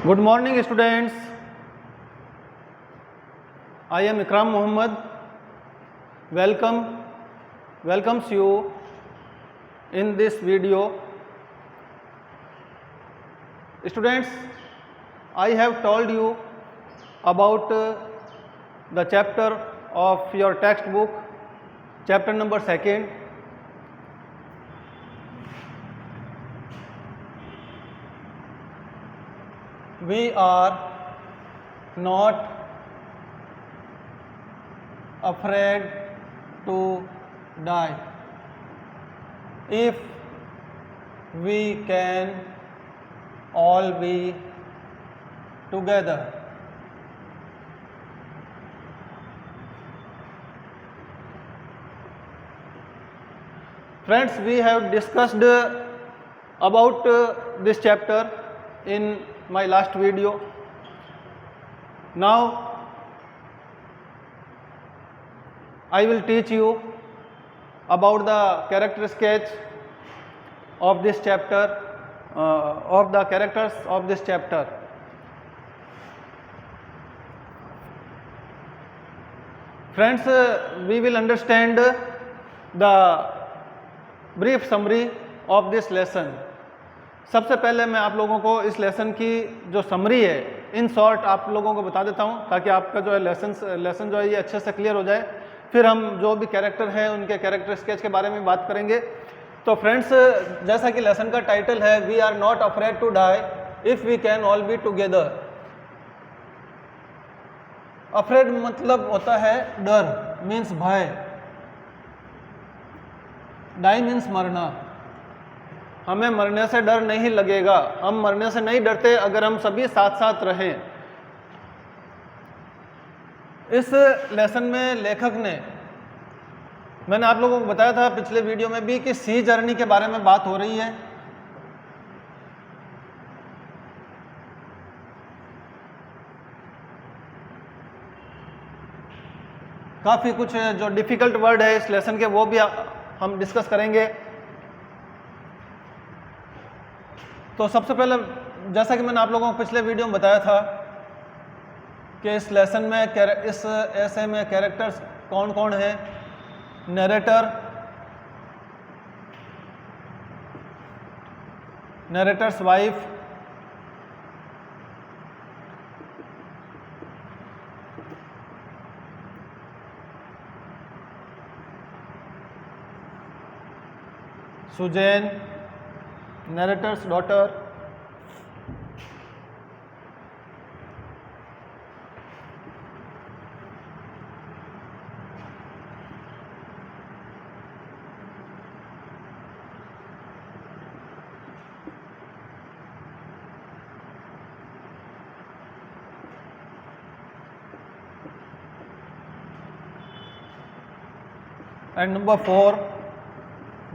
Good morning students. I am Ikram Muhammad. Welcomes you in this video. Students, I have told you about the chapter of your textbook, chapter number 2. We are not afraid to die if we can all be together. Friends, we have discussed about this chapter in my last video. Now I will teach you about the character sketch of this chapter, of the characters of this chapter. Friends, we will understand the brief summary of this lesson. सबसे पहले मैं आप लोगों को इस lesson की जो summary है इन शॉर्ट आप लोगों को बता देता हूं ताकि आपका जो है लेसन जो है ये अच्छे से क्लियर हो जाए। फिर हम जो भी कैरेक्टर हैं उनके कैरेक्टर स्केच के बारे में बात करेंगे। तो फ्रेंड्स, जैसा कि लेसन का टाइटल है we are not afraid to die if we can all be together. Afraid मतलब होता है डर, मीन्स भय। डाई मीन्स मरना। हमें मरने से डर नहीं लगेगा, हम मरने से नहीं डरते अगर हम सभी साथ साथ रहें। इस लेसन में लेखक ने, मैंने आप लोगों को बताया था पिछले वीडियो में भी कि सी जर्नी के बारे में बात हो रही है। काफ़ी कुछ जो डिफ़िकल्ट वर्ड है इस लेसन के वो भी हम डिस्कस करेंगे। तो सबसे पहले जैसा कि मैंने आप लोगों को पिछले वीडियो में बताया था कि इस लेसन में इस ऐसे में कैरेक्टर्स कौन कौन हैं। Narrator, narrator's wife, Suzanne, narrator's daughter, and number 4,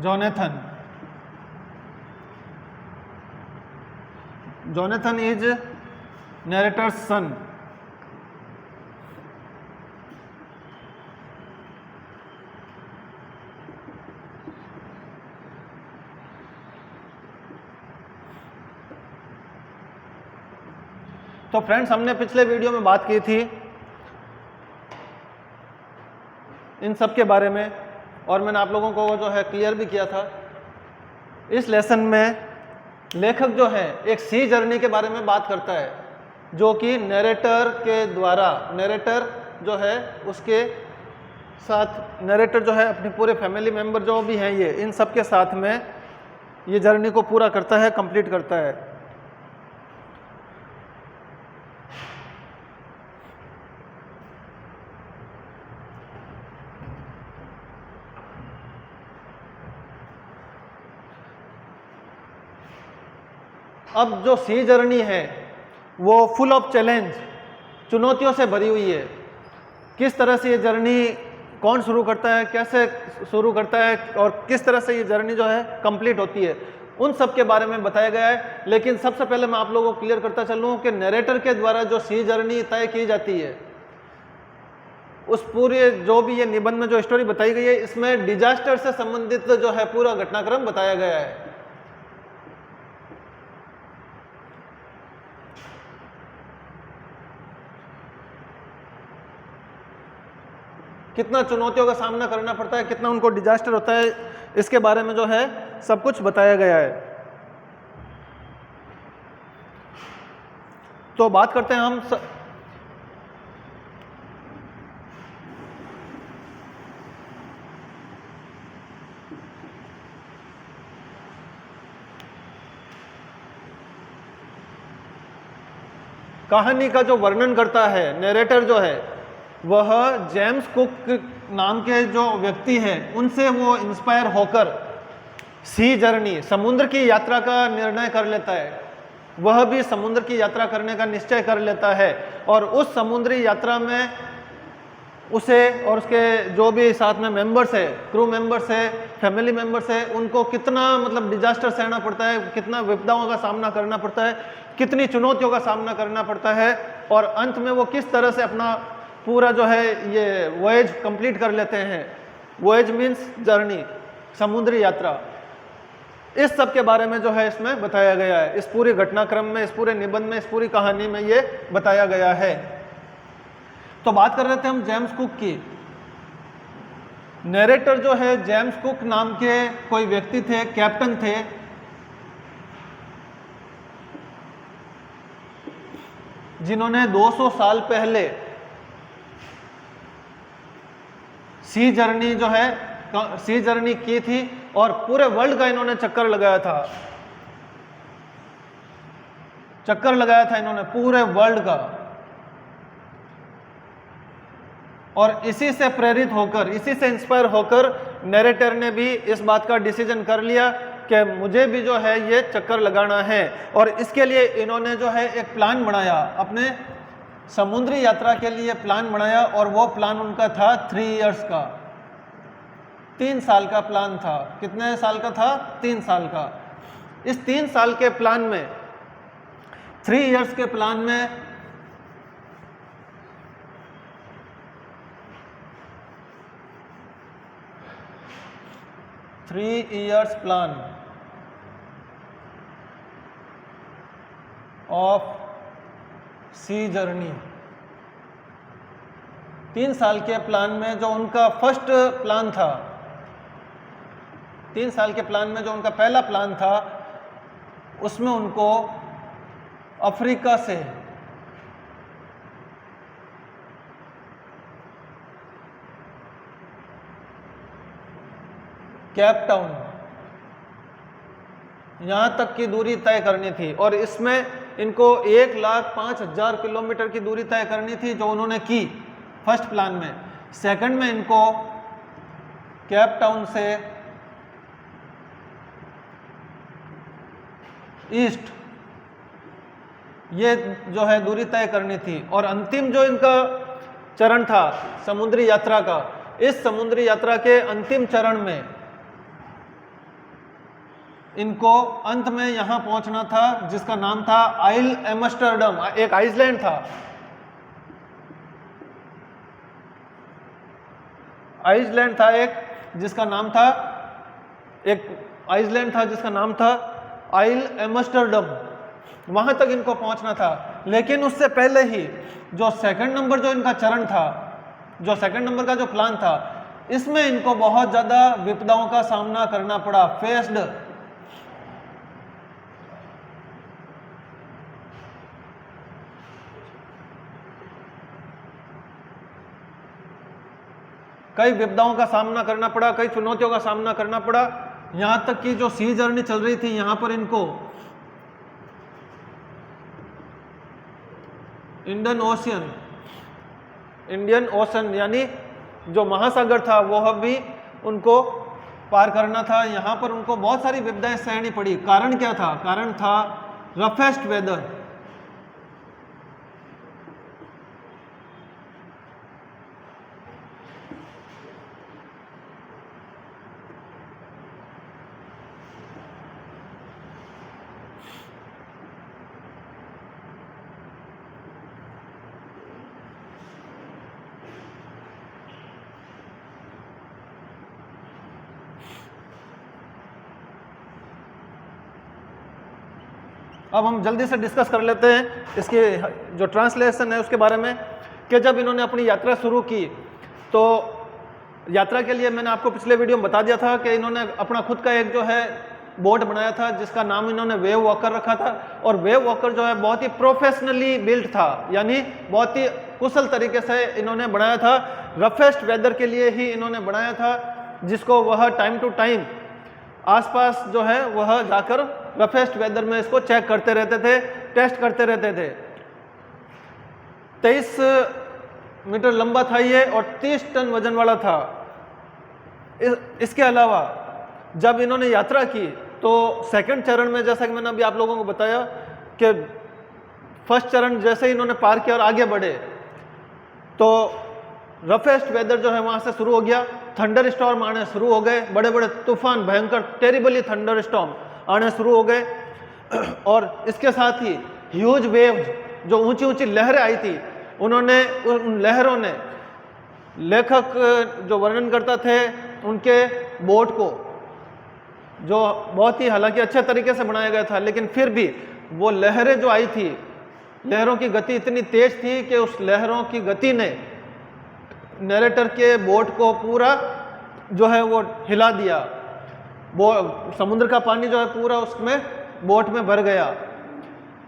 Jonathan. Jonathan is narrator's son. तो फ्रेंड्स, हमने पिछले वीडियो में बात की थी इन सब के बारे में और मैंने आप लोगों को जो है क्लियर भी किया था। इस लेसन में लेखक जो है एक सी जर्नी के बारे में बात करता है जो कि नरेटर के द्वारा, नरेटर जो है उसके साथ, नरेटर जो है अपनी पूरे फैमिली मेम्बर जो भी हैं ये इन सब के साथ में ये जर्नी को पूरा करता है, कंप्लीट करता है। अब जो सी जर्नी है वो फुल ऑफ चैलेंज, चुनौतियों से भरी हुई है। किस तरह से ये जर्नी कौन शुरू करता है, कैसे शुरू करता है और किस तरह से ये जर्नी जो है कंप्लीट होती है, उन सब के बारे में बताया गया है। लेकिन सबसे पहले मैं आप लोगों को क्लियर करता चलूँ कि नरेटर के द्वारा जो सी जर्नी तय की जाती है उस पूरे जो भी ये निबंध में जो स्टोरी बताई गई है इसमें डिजास्टर से संबंधित जो है पूरा घटनाक्रम बताया गया है। कितना चुनौतियों का सामना करना पड़ता है, कितना उनको डिजास्टर होता है, इसके बारे में जो है सब कुछ बताया गया है। तो बात करते हैं हम कहानी का जो वर्णन करता है नरेटर जो है वह जेम्स कुक नाम के जो व्यक्ति हैं उनसे वो इंस्पायर होकर सी जर्नी, समुद्र की यात्रा का निर्णय कर लेता है। वह भी समुद्र की यात्रा करने का निश्चय कर लेता है और उस समुद्री यात्रा में उसे और उसके जो भी साथ में मेंबर्स है, क्रू मेंबर्स है, फैमिली मेंबर्स है, उनको कितना मतलब डिजास्टर सहना पड़ता है, कितना विपदाओं का सामना करना पड़ता है, कितनी चुनौतियों का सामना करना पड़ता है और अंत में वो किस तरह से अपना पूरा जो है ये वॉयज कंप्लीट कर लेते हैं। वॉयज मीन्स जर्नी, समुद्री यात्रा। इस सब के बारे में जो है इसमें बताया गया है, इस पूरे घटनाक्रम में, इस पूरे निबंध में, इस पूरी कहानी में ये बताया गया है। तो बात कर रहे थे हम जेम्स कुक की। नरेटर जो है जेम्स कुक नाम के कोई व्यक्ति थे, कैप्टन थे, जिन्होंने 200 साल पहले सी जर्नी जो है सी जर्नी की थी और पूरे वर्ल्ड का इन्होंने चक्कर लगाया था, चक्कर लगाया था इन्होंने पूरे वर्ल्ड का। और इसी से प्रेरित होकर, इसी से इंस्पायर होकर नरेटर ने भी इस बात का डिसीजन कर लिया कि मुझे भी जो है ये चक्कर लगाना है। और इसके लिए इन्होंने जो है एक प्लान बनाया, अपने समुद्री यात्रा के लिए प्लान बनाया और वो प्लान उनका था 3 इयर्स का, 3 साल का प्लान था। कितने साल का था? 3 साल का। इस 3 साल के प्लान में, 3 इयर्स के प्लान में three years plan of sea journey, 3 साल के प्लान में जो उनका फर्स्ट प्लान था, 3 साल के प्लान में जो उनका पहला प्लान था, उसमें उनको अफ्रीका से केप टाउन यहां तक की दूरी तय करनी थी और इसमें इनको 1,05,000 किलोमीटर की दूरी तय करनी थी, जो उन्होंने की फर्स्ट प्लान में। सेकंड में इनको केप टाउन से ईस्ट ये जो है दूरी तय करनी थी। और अंतिम जो इनका चरण था समुद्री यात्रा का, इस समुद्री यात्रा के अंतिम चरण में इनको अंत में यहां पहुंचना था, जिसका नाम था आइल एम्स्टर्डम। एक आइसलैंड था, आइसलैंड था एक, जिसका नाम था, एक आइसलैंड था जिसका नाम था आइल एम्स्टर्डम। वहां तक इनको पहुंचना था। लेकिन उससे पहले ही जो सेकंड नंबर जो इनका चरण था, जो सेकंड नंबर का जो प्लान था, इसमें इनको बहुत ज्यादा विपदाओं का सामना करना पड़ा। फेस्ड कई विपदाओं का सामना करना पड़ा, कई चुनौतियों का सामना करना पड़ा। यहां तक कि जो सी जर्नी चल रही थी, यहां पर इनको इंडियन ओशन यानी जो महासागर था वह भी उनको पार करना था। यहां पर उनको बहुत सारी विपदाएं सहनी पड़ी। कारण क्या था? कारण था रफेस्ट वेदर। अब हम जल्दी से डिस्कस कर लेते हैं इसकी जो ट्रांसलेशन है उसके बारे में, कि जब इन्होंने अपनी यात्रा शुरू की तो यात्रा के लिए मैंने आपको पिछले वीडियो में बता दिया था कि इन्होंने अपना खुद का एक जो है बोट बनाया था जिसका नाम इन्होंने वेव वॉकर रखा था। और वेव वॉकर जो है बहुत ही प्रोफेशनली बिल्ट था, यानी बहुत ही कुशल तरीके से इन्होंने बनाया था। रफेस्ट वेदर के लिए ही इन्होंने बनाया था, जिसको वह टाइम टू टाइम आसपास जो है वह जाकर रफेस्ट वेदर में इसको चेक करते रहते थे, टेस्ट करते रहते थे। 23 मीटर लंबा था ये और 30 टन वजन वाला था। इसके अलावा जब इन्होंने यात्रा की तो सेकंड चरण में, जैसा कि मैंने अभी आप लोगों को बताया कि फर्स्ट चरण जैसे ही इन्होंने पार किया और आगे बढ़े तो रफेस्ट वेदर जो है वहां से शुरू हो गया। थंडर स्टॉर्म आने शुरू हो गए, बड़े बड़े तूफान, भयंकर टेरिबली थंडर स्टॉर्म आने शुरू हो गए। और इसके साथ ही ह्यूज वेव्स, जो ऊंची ऊंची लहरें आई थी, उन्होंने उन लहरों ने, लेखक जो वर्णन करता थे उनके बोट को, जो बहुत ही हालांकि अच्छे तरीके से बनाया गया था, लेकिन फिर भी वो लहरें जो आई थी, लहरों की गति इतनी तेज थी कि उस लहरों की गति ने नरेटर के बोट को पूरा जो है वो हिला दिया। वो समुद्र का पानी जो है पूरा उसमें बोट में भर गया।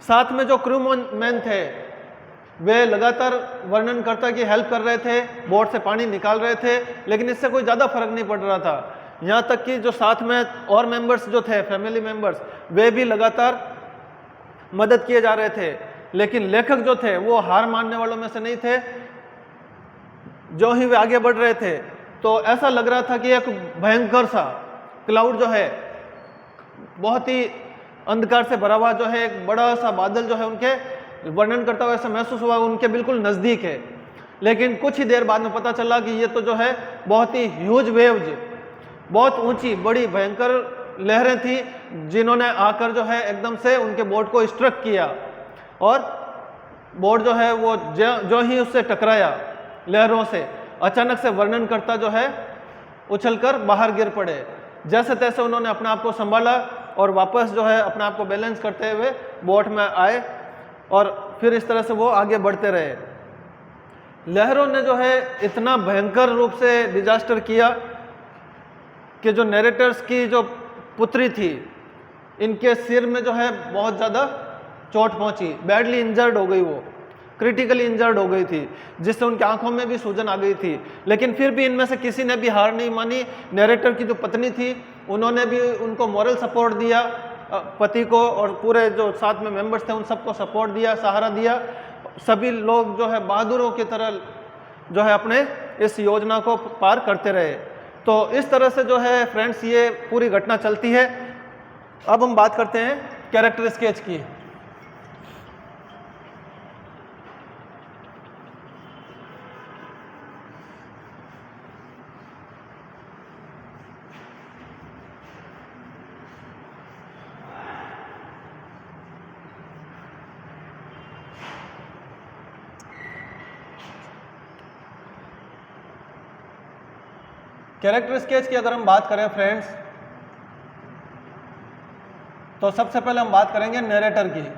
साथ में जो क्रू मैन थे वे लगातार वर्णनकर्ता की हेल्प कर रहे थे, बोट से पानी निकाल रहे थे, लेकिन इससे कोई ज़्यादा फर्क नहीं पड़ रहा था। यहाँ तक कि जो साथ में और मेंबर्स जो थे, फैमिली मेंबर्स, वे भी लगातार मदद किए जा रहे थे। लेकिन लेखक जो थे वो हार मानने वालों में से नहीं थे। जो ही वे आगे बढ़ रहे थे तो ऐसा लग रहा था कि एक भयंकर सा क्लाउड जो है, बहुत ही अंधकार से भरा हुआ जो है एक बड़ा सा बादल जो है उनके वर्णन करता हुआ ऐसा महसूस हुआ उनके बिल्कुल नज़दीक है। लेकिन कुछ ही देर बाद में पता चला कि ये तो जो है बहुत ही ह्यूज वेव्स, बहुत ऊंची बड़ी भयंकर लहरें थी, जिन्होंने आकर जो है एकदम से उनके बोट को स्ट्रक किया और बोट जो है वो जो ही उससे टकराया लहरों से, अचानक से वर्णन करता जो है उछलकर बाहर गिर पड़े। जैसे तैसे उन्होंने अपने आप को संभाला और वापस जो है अपने आप को बैलेंस करते हुए बोट में आए और फिर इस तरह से वो आगे बढ़ते रहे। लहरों ने जो है इतना भयंकर रूप से डिजास्टर किया कि जो नरेटर्स की जो पुत्री थी, इनके सिर में जो है बहुत ज़्यादा चोट पहुंची, बैडली इंजर्ड हो गई, वो क्रिटिकली इंजर्ड हो गई थी, जिससे उनकी आंखों में भी सूजन आ गई थी। लेकिन फिर भी इनमें से किसी ने भी हार नहीं मानी। नरेटर की जो पत्नी थी उन्होंने भी उनको मॉरल सपोर्ट दिया, पति को, और पूरे जो साथ में मेंबर्स थे उन सबको सपोर्ट दिया, सहारा दिया। सभी लोग जो है बहादुरों की तरह जो है अपने इस योजना को पार करते रहे। तो इस तरह से जो है फ्रेंड्स ये पूरी घटना चलती है। अब हम बात करते हैं कैरेक्टर स्केच की। कैरेक्टर स्केच की अगर हम बात करें फ्रेंड्स, तो सबसे पहले हम बात करेंगे नरेटर की।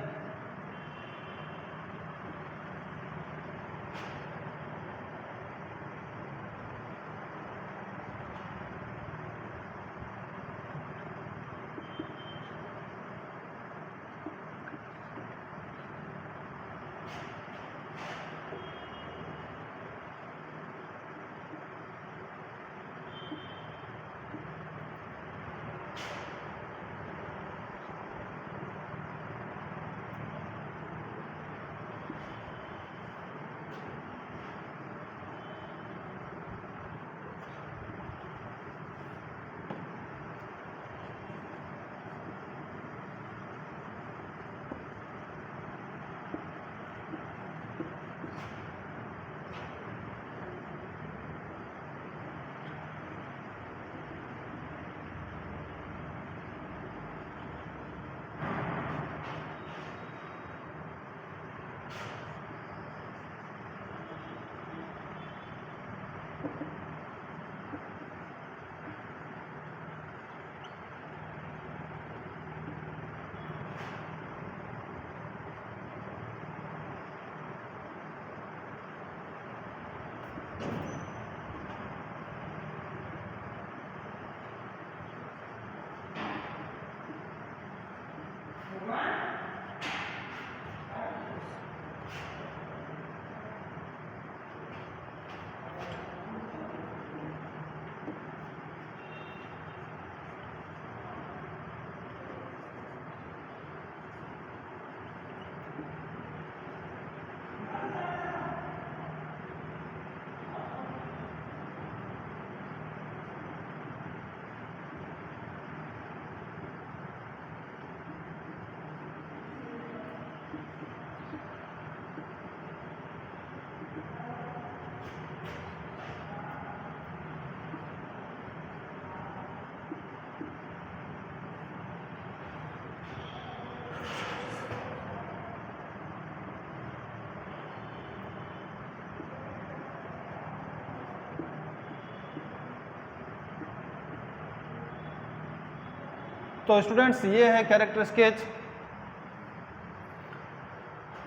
तो स्टूडेंट्स ये है कैरेक्टर स्केच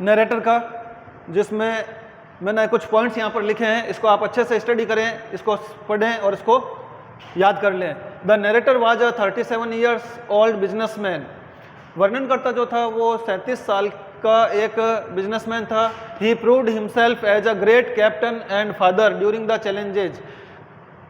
नरेटर का, जिसमें मैंने कुछ पॉइंट्स यहाँ पर लिखे हैं, इसको आप अच्छे से स्टडी करें, इसको पढ़ें और इसको याद कर लें। The narrator was a 37 years old businessman. वर्णनकर्ता जो था वो 37 साल का एक बिजनेसमैन था। He proved himself as a great captain and father during the challenges.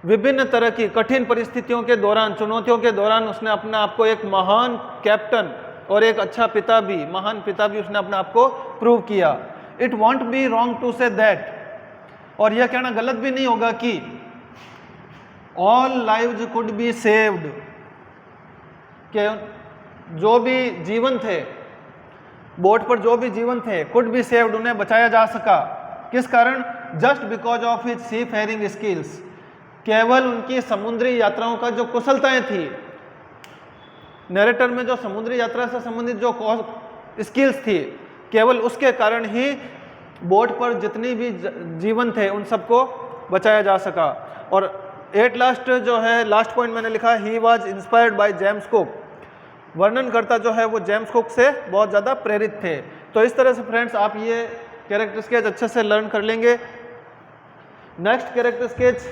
विभिन्न तरह की कठिन परिस्थितियों के दौरान, चुनौतियों के दौरान उसने अपने आप को एक महान कैप्टन और एक अच्छा पिता भी, महान पिता भी उसने अपने आप को प्रूव किया। It won't be wrong to say that, और यह कहना गलत भी नहीं होगा कि all lives could be saved, कि जो भी जीवन थे, बोट पर जो भी जीवन थे, कुड बी सेव्ड, उन्हें बचाया जा सका। किस कारण? Just because of his seafaring skills, केवल उनकी समुद्री यात्राओं का जो कुशलताएं थी, नरेटर में जो समुद्री यात्रा से संबंधित जो स्किल्स थी, केवल उसके कारण ही बोट पर जितनी भी जीवन थे उन सबको बचाया जा सका। और एट लास्ट जो है, लास्ट पॉइंट मैंने लिखा, he was inspired by James Cook. वर्णनकर्ता जो है वो जेम्स कुक से बहुत ज़्यादा प्रेरित थे। तो इस तरह से फ्रेंड्स आप ये कैरेक्टर स्केच अच्छे से लर्न कर लेंगे। Next character sketch,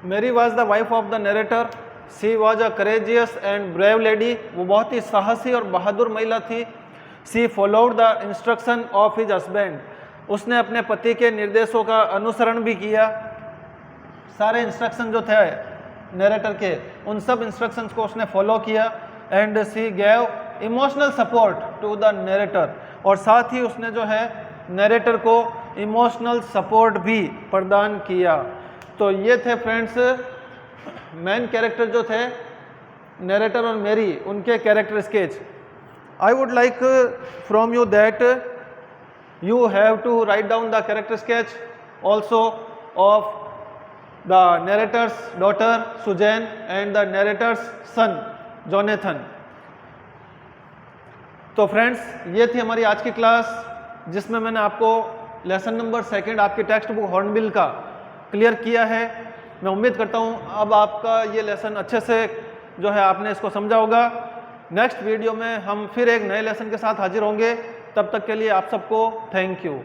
Mary was the wife of the narrator. She was a courageous and brave lady. वो बहुत ही साहसी और बहादुर महिला थी। She followed the instruction of his husband. उसने अपने पति के निर्देशों का अनुसरण भी किया। सारे इंस्ट्रक्शन जो थे नरेटर के, उन सब इंस्ट्रक्शंस को उसने फॉलो किया। And she gave emotional support to the narrator. और साथ ही उसने जो है नरेटर को इमोशनल सपोर्ट भी प्रदान किया। तो ये थे फ्रेंड्स मेन कैरेक्टर जो थे नरेटर और मेरी, उनके character sketch. I would like from you that you have to write down the character sketch also of the narrator's daughter Suzanne and the narrator's son Jonathan। तो friends ये थी हमारी आज की क्लास, जिसमें मैंने आपको लेसन नंबर 2 आपकी टेक्स्ट बुक हॉर्नबिल का क्लियर किया है। मैं उम्मीद करता हूँ अब आपका ये लेसन अच्छे से जो है आपने इसको समझा होगा। नेक्स्ट वीडियो में हम फिर एक नए लेसन के साथ हाजिर होंगे। तब तक के लिए आप सबको थैंक यू।